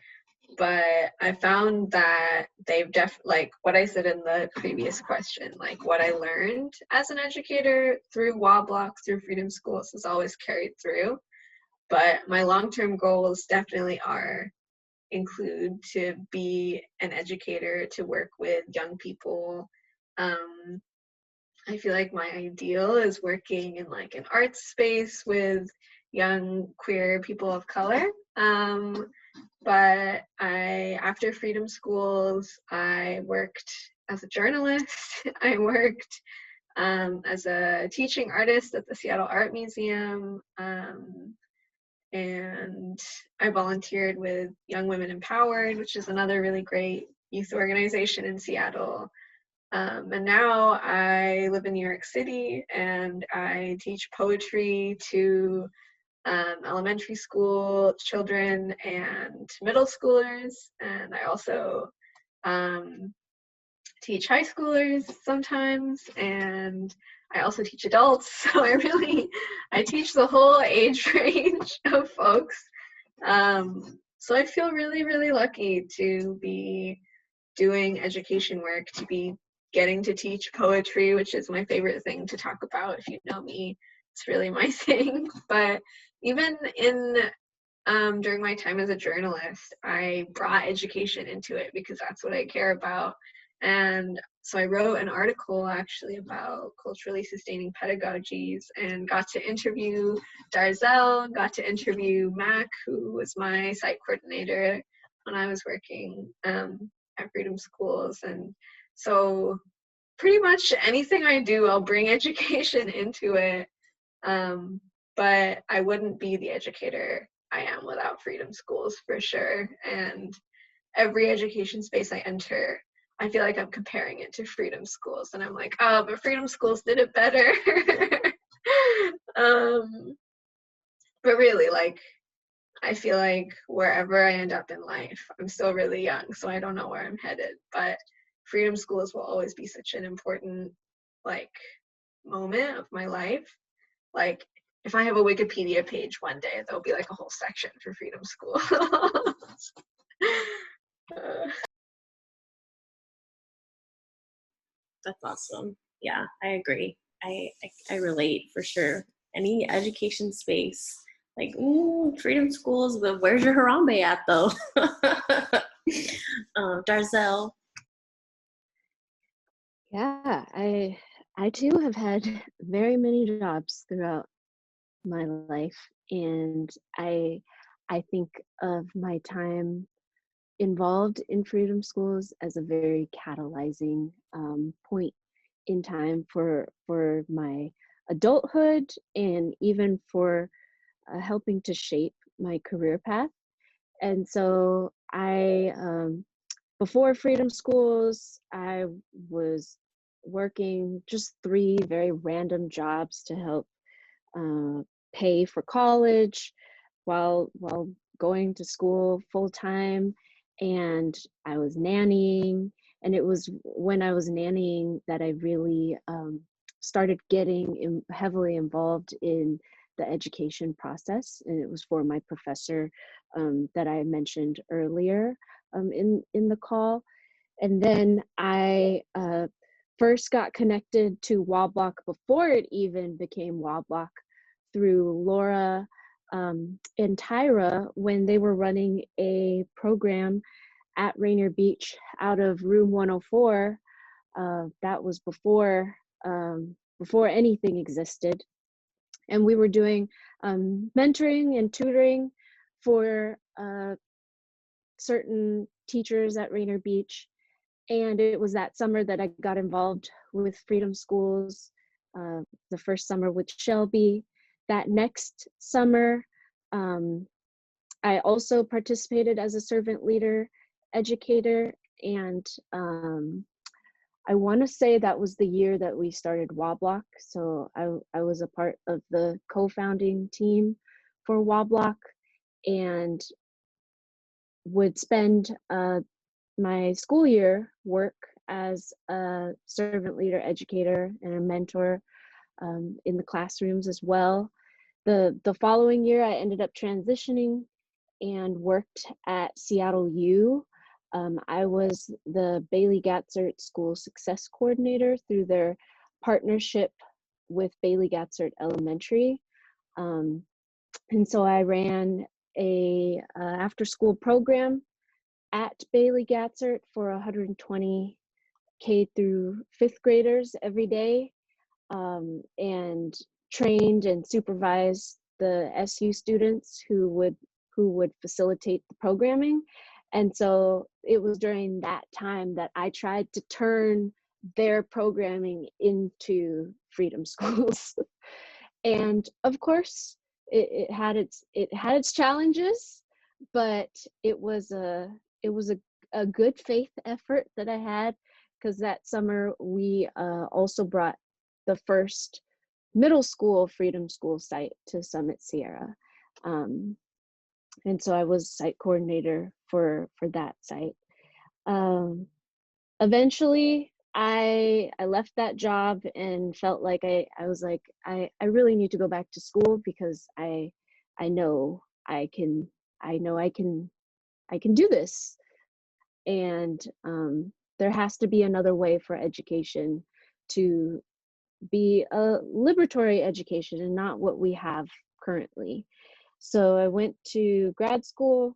But I found that they've like what I said in the previous question, like what I learned as an educator through WA-BLOC, through Freedom Schools, has always carried through. But my long-term goals definitely include to be an educator, to work with young people. I feel like my ideal is working in like an arts space with young queer people of color. But after Freedom Schools, I worked as a journalist. I worked as a teaching artist at the Seattle Art Museum. And I volunteered with Young Women Empowered, which is another really great youth organization in Seattle. And now I live in New York City and I teach poetry to elementary school children and middle schoolers. And I also teach high schoolers sometimes, and I also teach adults. So I teach the whole age range of folks. So I feel really, really lucky to be doing education work, to be getting to teach poetry, which is my favorite thing to talk about. If you know me, it's really my thing. But even during my time as a journalist, I brought education into it because that's what I care about. And so I wrote an article actually about culturally sustaining pedagogies and got to interview Darzel, got to interview Mac, who was my site coordinator when I was working at Freedom Schools. And so pretty much anything I do, I'll bring education into it. But I wouldn't be the educator I am without Freedom Schools, for sure. And every education space I enter, I feel like I'm comparing it to Freedom Schools. And I'm like, oh, but Freedom Schools did it better. But really, like, I feel like wherever I end up in life, I'm still really young, so I don't know where I'm headed. But Freedom Schools will always be such an important, like, moment of my life. Like, if I have a Wikipedia page one day, there'll be like a whole section for Freedom School. That's awesome. Yeah, I agree. I relate for sure. Any education space, like Freedom Schools, but where's your Harambe at though? Darzel. Yeah, I too have had very many jobs throughout my life, and I think of my time involved in Freedom Schools as a very catalyzing point in time for my adulthood, and even for helping to shape my career path. And so before Freedom Schools, I was working just 3 very random jobs to help uh, pay for college while going to school full time. And I was nannying, and it was when I was nannying that I really started getting heavily involved in the education process, and it was for my professor that I mentioned earlier in the call. And then I first got connected to WA-BLOC before it even became WA-BLOC through Laura and Tyra when they were running a program at Rainier Beach out of room 104. That was before anything existed. And we were doing mentoring and tutoring for certain teachers at Rainier Beach. And it was that summer that I got involved with Freedom Schools, the first summer with Shelby. That next summer, I also participated as a servant leader educator. And I want to say that was the year that we started WA-BLOC. So I was a part of the co-founding team for WA-BLOC, and would spend my school year work as a servant leader educator and a mentor in the classrooms as well. The following year, I ended up transitioning and worked at Seattle U. I was the Bailey Gatzert School Success Coordinator through their partnership with Bailey Gatzert Elementary. And so I ran a after-school program at Bailey Gatzert for 120 K through 5th graders every day, and trained and supervised the SU students who would facilitate the programming. And so it was during that time that I tried to turn their programming into Freedom Schools. And of course, it had its challenges, but it was a good faith effort that I had, because that summer we also brought the first middle school Freedom School site to Summit Sierra. And so I was site coordinator for that site. Eventually, I left that job and felt like I was like, I really need to go back to school, because I know I can do this. And there has to be another way for education to be a liberatory education and not what we have currently. So I went to grad school,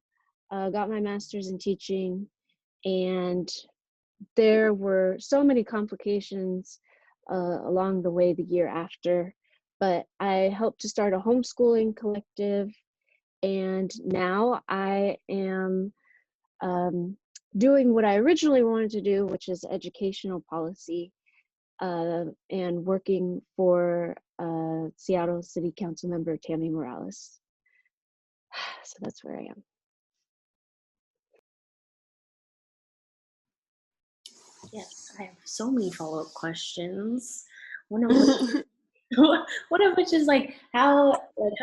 got my master's in teaching, and there were so many complications along the way the year after, but I helped to start a homeschooling collective, and now I am doing what I originally wanted to do, which is educational policy, and working for Seattle City Council member Tammy Morales. So that's where I am. Yes, I have so many follow-up questions. One of which, one of which is like how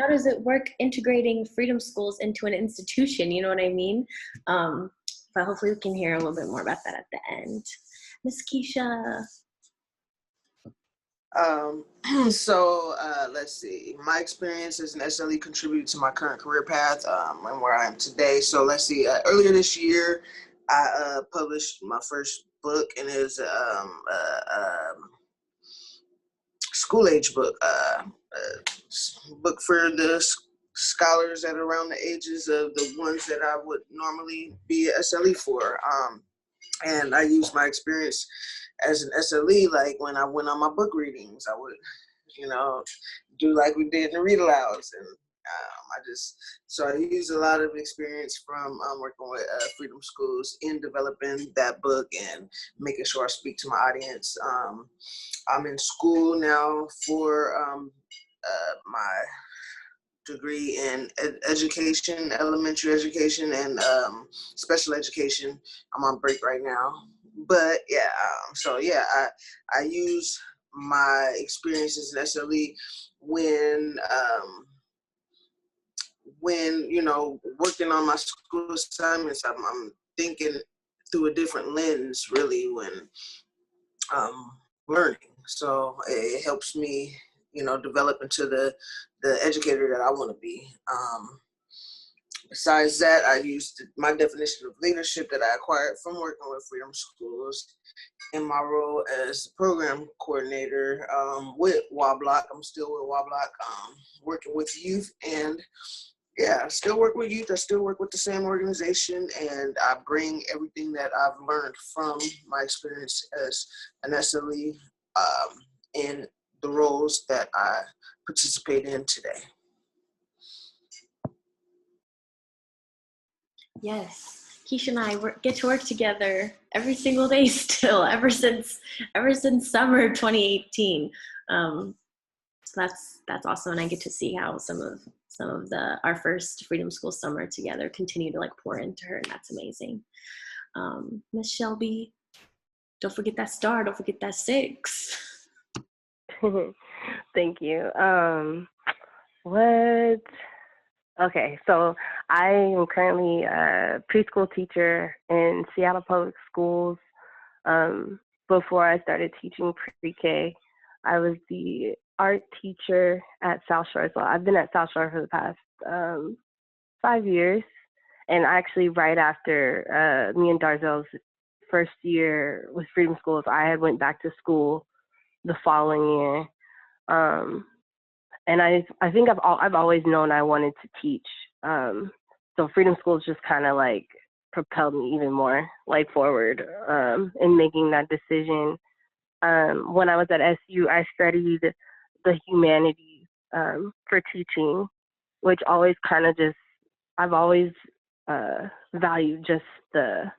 does it work integrating Freedom Schools into an institution? You know what I mean? But hopefully we can hear a little bit more about that at the end. Miss Keisha. Let's see. My experience as an SLE contributed to my current career path and where I am today. So let's see. Earlier this year, I published my first book, and it was school age book, book for the scholars that are around the ages of the ones that I would normally be a SLE for. And I used my experience as an SLE, like when I went on my book readings, I would, do like we did in the read alouds. And so I used a lot of experience from working with Freedom Schools in developing that book and making sure I speak to my audience. I'm in school now for my degree in education, elementary education, and special education. I'm on break right now, but yeah. I use my experiences in SLE when working on my school assignments. I'm thinking through a different lens, really, when learning. So it helps me, develop into the educator that I want to be. Besides that, I used my definition of leadership that I acquired from working with Freedom Schools in my role as program coordinator with WA-BLOC. I'm still with WA-BLOC, working with youth, and yeah, I still work with youth. I still work with the same organization, and I bring everything that I've learned from my experience as an SLE in the roles that I participate in today. Yes, Keisha and I get to work together every single day still, ever since summer 2018. So that's awesome, and I get to see how some of our first Freedom School summer together continue to pour into her, and that's amazing. Miss Shelby, don't forget that star. Don't forget that 6. Thank you. Okay, so I am currently a preschool teacher in Seattle Public Schools. Before I started teaching pre-K, I was the art teacher at South Shore. So I've been at South Shore for the past 5 years. And actually right after me and Darzel's first year with Freedom Schools, I had went back to school the following year. And I think I've always known I wanted to teach. So Freedom Schools just kind of propelled me even more forward in making that decision. When I was at SU, I studied the humanities for teaching, which always I've always valued just the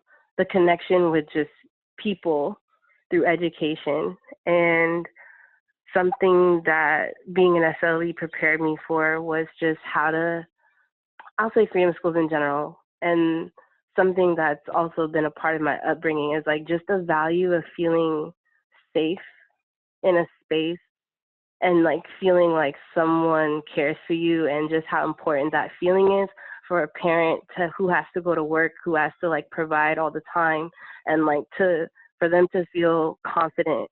connection with just people through education. And something that being an SLE prepared me for was just I'll say Freedom Schools in general. And something that's also been a part of my upbringing is just the value of feeling safe in a space and feeling like someone cares for you, and just how important that feeling is for a parent who has to go to work, who has to provide all the time, and for them to feel confident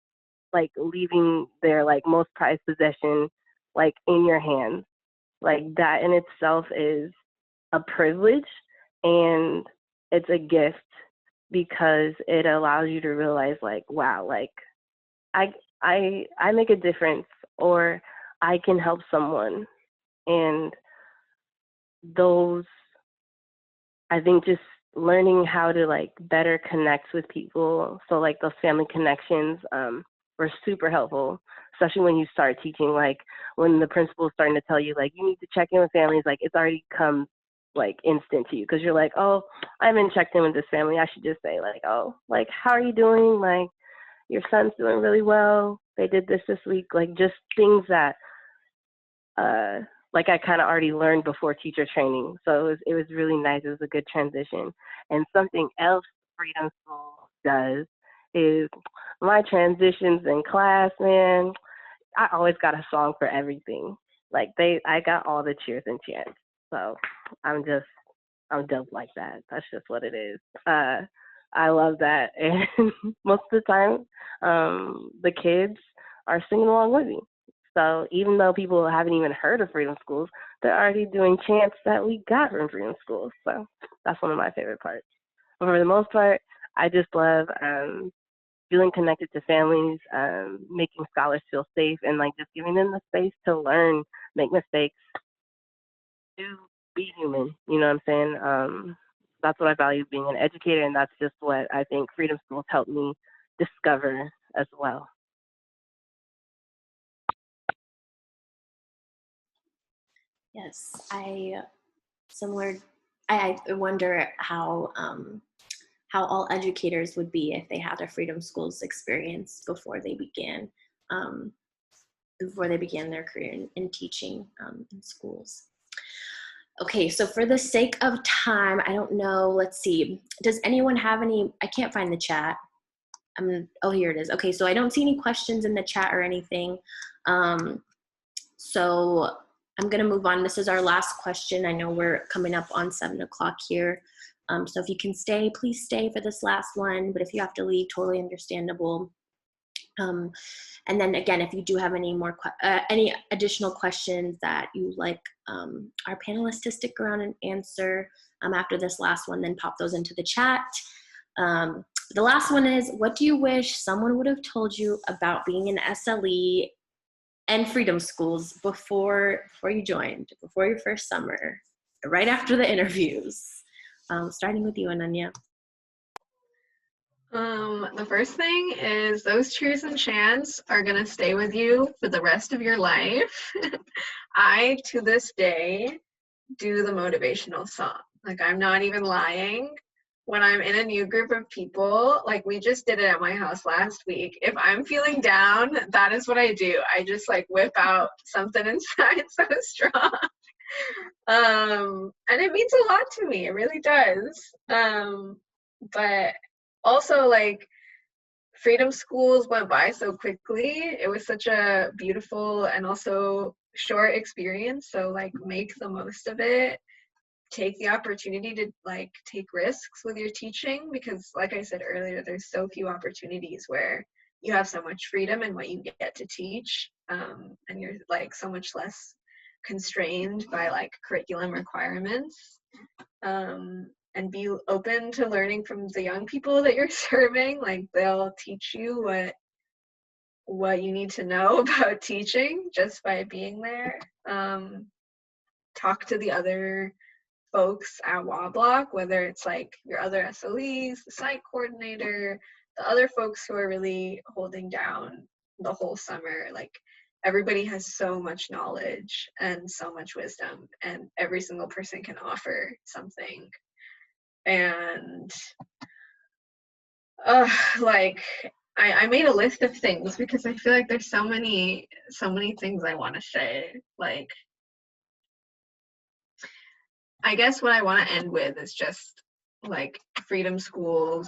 leaving their most prized possession in your hands. That in itself is a privilege, and it's a gift because it allows you to realize wow, I make a difference, or I can help someone. And I think just learning how to better connect with people, so those family connections were super helpful, especially when you start teaching. When the principal is starting to tell you you need to check in with families, it's already come instant to you, because you're oh, I haven't checked in with this family. I should just say oh, how are you doing? Your son's doing really well. They did this week. Just things that I kind of already learned before teacher training. So it was really nice. It was a good transition. And something else Freedom School does is my transitions in class, man. I always got a song for everything. I got all the cheers and chants. So I'm dope like that. That's just what it is. I love that. And most of the time, the kids are singing along with me. So even though people haven't even heard of Freedom Schools, they're already doing chants that we got from Freedom Schools. So that's one of my favorite parts. But for the most part, I just love feeling connected to families, making scholars feel safe, and like just giving them the space to learn, make mistakes, to be human. You know what I'm saying? That's what I value being an educator, and that's just what I think Freedom Schools helped me discover as well. Yes, I wonder how all educators would be if they had a Freedom Schools experience before they began their career in teaching in schools. Okay, so for the sake of time, I don't know, let's see. Does anyone have any, I can't find the chat. Oh, here it is. Okay, so I don't see any questions in the chat or anything. So I'm gonna move on. This is our last question. I know we're coming up on 7 o'clock here. So if you can stay, please stay for this last one. But if you have to leave, totally understandable. And then again, if you do have any more, any additional questions that you like our panelists to stick around and answer after this last one, then pop those into the chat. The last one is, what do you wish someone would have told you about being an SLE and Freedom Schools before you joined, before your first summer, right after the interviews? Starting with you, Ananya. The first thing is those cheers and chants are gonna stay with you for the rest of your life. I, to this day, do the motivational song. Like, I'm not even lying. When I'm in a new group of people, like we just did it at my house last week, if I'm feeling down, that is what I do. I just like whip out something inside so strong. And it means a lot to me, it really does. But also, like, Freedom Schools went by so quickly. It was such a beautiful and also short experience, so like make the most of it. Take the opportunity to like take risks with your teaching, because like I said earlier, there's so few opportunities where you have so much freedom in what you get to teach, and you're like so much less constrained by like curriculum requirements. And be open to learning from the young people that you're serving. Like, they'll teach you what you need to know about teaching just by being there. Talk to the other folks at WA-BLOC, whether it's like your other SLEs, the site coordinator, the other folks who are really holding down the whole summer. Like, everybody has so much knowledge and so much wisdom, and every single person can offer something. And like, I made a list of things because I feel like there's so many things I want to say. Like, I guess what I want to end with is just like, Freedom Schools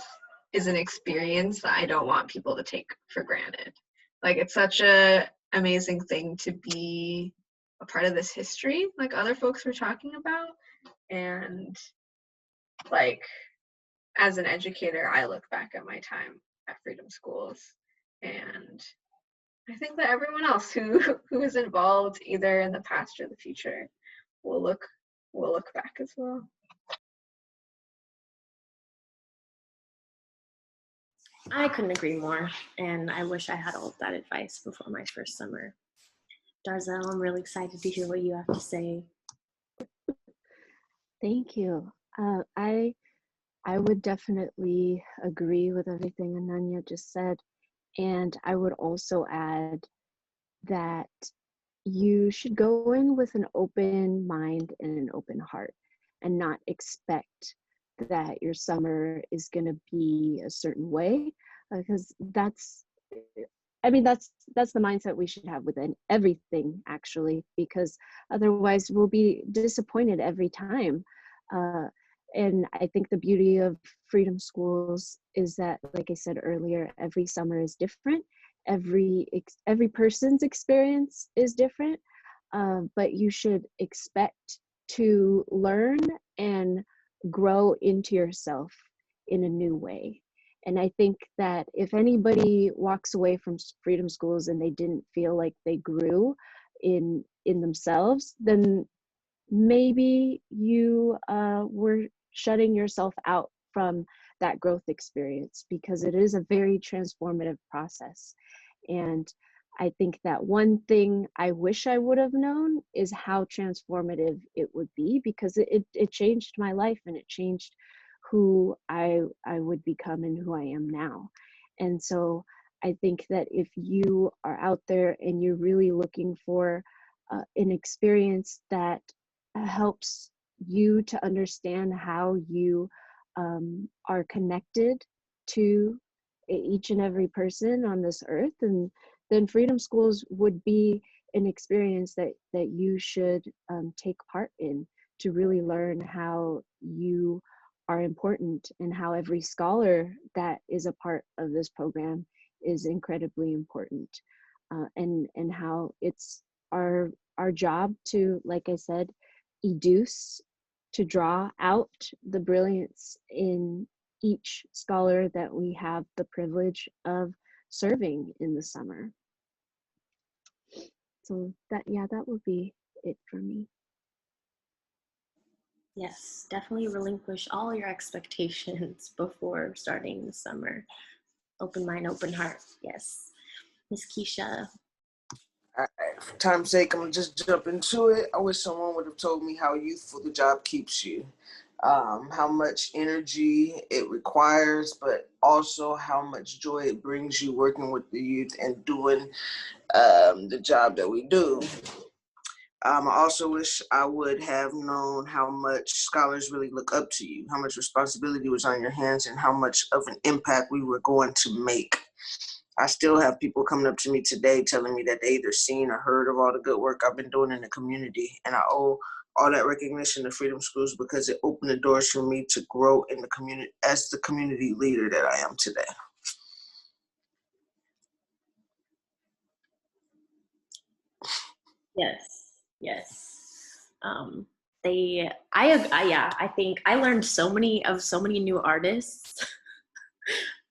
is an experience that I don't want people to take for granted. Like, it's such a amazing thing to be a part of this history, like other folks were talking about. And like, as an educator, I look back at my time at Freedom Schools, and I think that everyone else who is involved either in the past or the future will look back as well. I couldn't agree more, and I wish I had all of that advice before my first summer. Darzel, I'm really excited to hear what you have to say. Thank you. I would definitely agree with everything Ananya just said. And I would also add that you should go in with an open mind and an open heart, and not expect that your summer is going to be a certain way, because that's the mindset we should have within everything, actually, because otherwise we'll be disappointed every time. And I think the beauty of Freedom Schools is that, like I said earlier, every summer is different. Every person's experience is different, but you should expect to learn and grow into yourself in a new way. And I think that if anybody walks away from Freedom Schools and they didn't feel like they grew in themselves, then maybe you were shutting yourself out from that growth experience, because it is a very transformative process. And I think that one thing I wish I would have known is how transformative it would be, because it changed my life, and it changed who I would become and who I am now. And so I think that if you are out there and you're really looking for an experience that helps you to understand how you are connected to each and every person on this earth, and then Freedom Schools would be an experience that you should take part in, to really learn how you are important, and how every scholar that is a part of this program is incredibly important, and how it's our job to, like I said, educe, to draw out the brilliance in each scholar that we have the privilege of serving in the summer. So that would be it for me. Yes, definitely relinquish all your expectations before starting the summer. Open mind, open heart. Yes. Miss Keisha. All right, for time's sake, I'm gonna just jump into it. I wish someone would have told me how youthful the job keeps you, how much energy it requires, but also how much joy it brings you working with the youth and doing the job that we do. I also wish I would have known how much scholars really look up to you, how much responsibility was on your hands, and how much of an impact we were going to make. I still have people coming up to me today telling me that they either seen or heard of all the good work I've been doing in the community. And I owe all that recognition to Freedom Schools, because it opened the doors for me to grow in the community as the community leader that I am today. Yes, yes. I think I learned so many new artists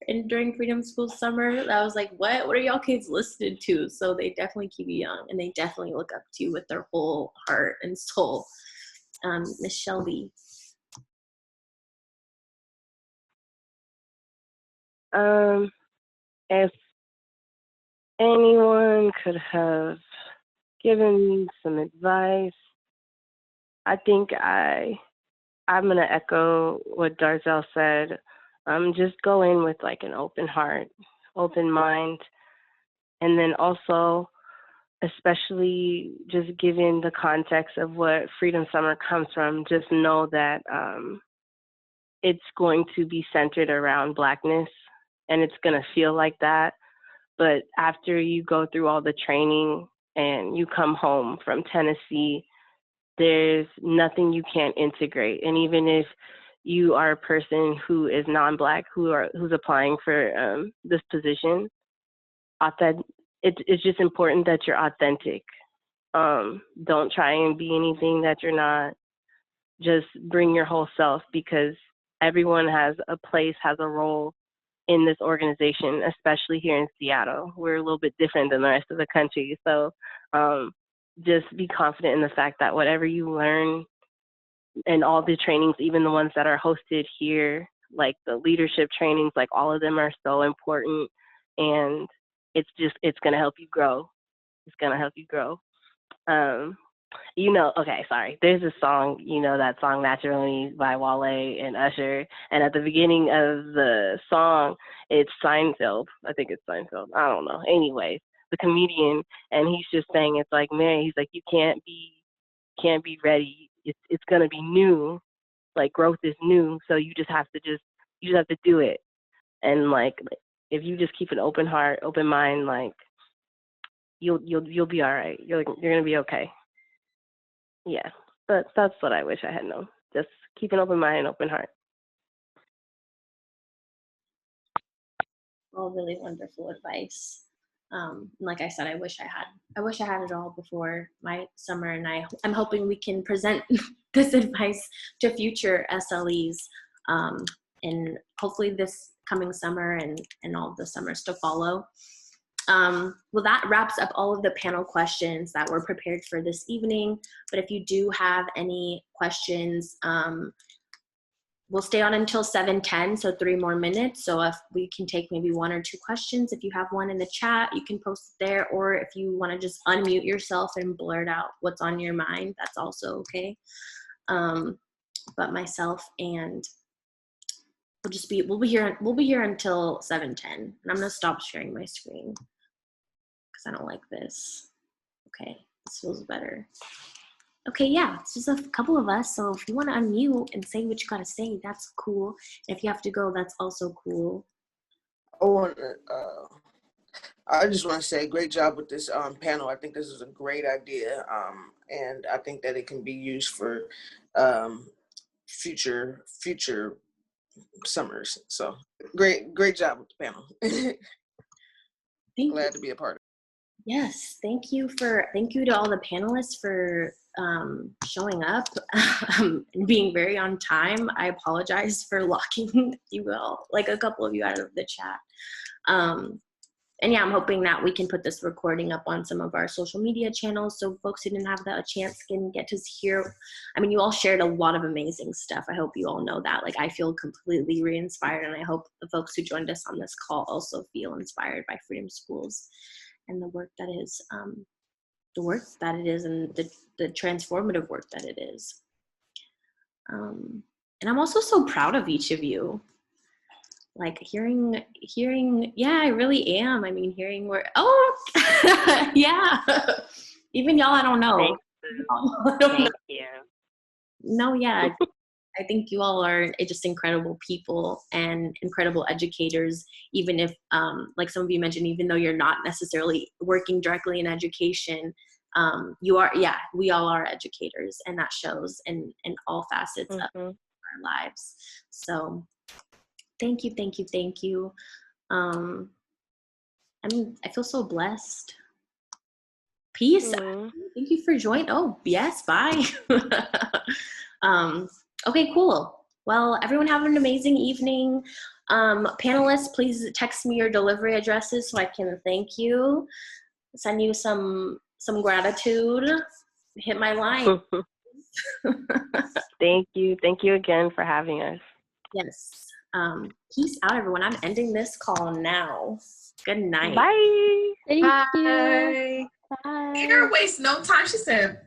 and during Freedom School summer, that I was like, what are y'all kids listening to? So they definitely keep you young, and they definitely look up to you with their whole heart and soul. Miss Shelby. If anyone could have given me some advice, I think I'm gonna echo what Darzel said. Just go in with like an open heart, open mind, and then also, especially just given the context of what Freedom Summer comes from, just know that it's going to be centered around Blackness, and it's gonna feel like that. But after you go through all the training and you come home from Tennessee, there's nothing you can't integrate. And even if you are a person who is non-Black, who's applying for this position, it's just important that you're authentic. Don't try and be anything that you're not. Just bring your whole self, because everyone has a place, has a role in this organization, especially here in Seattle. We're a little bit different than the rest of the country. So just be confident in the fact that whatever you learn and all the trainings, even the ones that are hosted here, like the leadership trainings, like all of them are so important. And it's gonna help you grow. It's gonna help you grow. Okay, sorry. There's a song, that song Naturally by Wale and Usher. And at the beginning of the song, it's Seinfeld. I think it's Seinfeld. I don't know. Anyways, the comedian, and he's just saying, it's like, man, he's like, you can't be ready. It's gonna be new. Like, growth is new. So you just have to do it. And like, if you just keep an open heart, open mind, like, you'll be all right. You're gonna be okay. Yeah, but that's what I wish I had known. Just keep an open mind and open heart. All really wonderful advice. Like I said, I wish I had it all before my summer, and I'm hoping we can present this advice to future SLEs, and hopefully this coming summer and all the summers to follow. Well, that wraps up all of the panel questions that were prepared for this evening. But if you do have any questions, we'll stay on until 7:10, so 3 more minutes. So if we can take maybe 1 or 2 questions, if you have one in the chat, you can post it there. Or if you want to just unmute yourself and blurt out what's on your mind, that's also okay. But myself and we'll be here until 7:10, and I'm gonna stop sharing my screen because I don't like this. Okay, this feels better. Okay, yeah, it's just a couple of us, so if you want to unmute and say what you gotta say, that's cool. And if you have to go, that's also cool. I just want to say great job with this panel. I think this is a great idea, and I think that it can be used for future summers. So great job with the panel. Glad to be a part of it. Yes, thank you to all the panelists for showing up and being very on time. I apologize for locking you all, like a couple of you, out of the chat. And yeah, I'm hoping that we can put this recording up on some of our social media channels so folks who didn't have the chance can get to hear. I mean, you all shared a lot of amazing stuff. I hope you all know that. Like, I feel completely re-inspired, and I hope the folks who joined us on this call also feel inspired by Freedom Schools and the work that is, and the transformative work that it is. And I'm also so proud of each of you. Like hearing, yeah, I really am. I mean, hearing yeah, even y'all, I don't know. Thank you. No, yeah, I think you all are just incredible people and incredible educators, even if, like some of you mentioned, even though you're not necessarily working directly in education, you are, yeah, we all are educators, and that shows in all facets of our lives. So thank you. I feel so blessed. Peace. Thank you for joining. Oh, yes, bye. Okay, cool. Well, everyone have an amazing evening. Panelists, please text me your delivery addresses so I can thank you. Send you some gratitude. Hit my line. Thank you. Thank you again for having us. Yes. Peace out, everyone. I'm ending this call now. Good night. Bye. Thank you. Bye. Bye. Air waste no time, she said.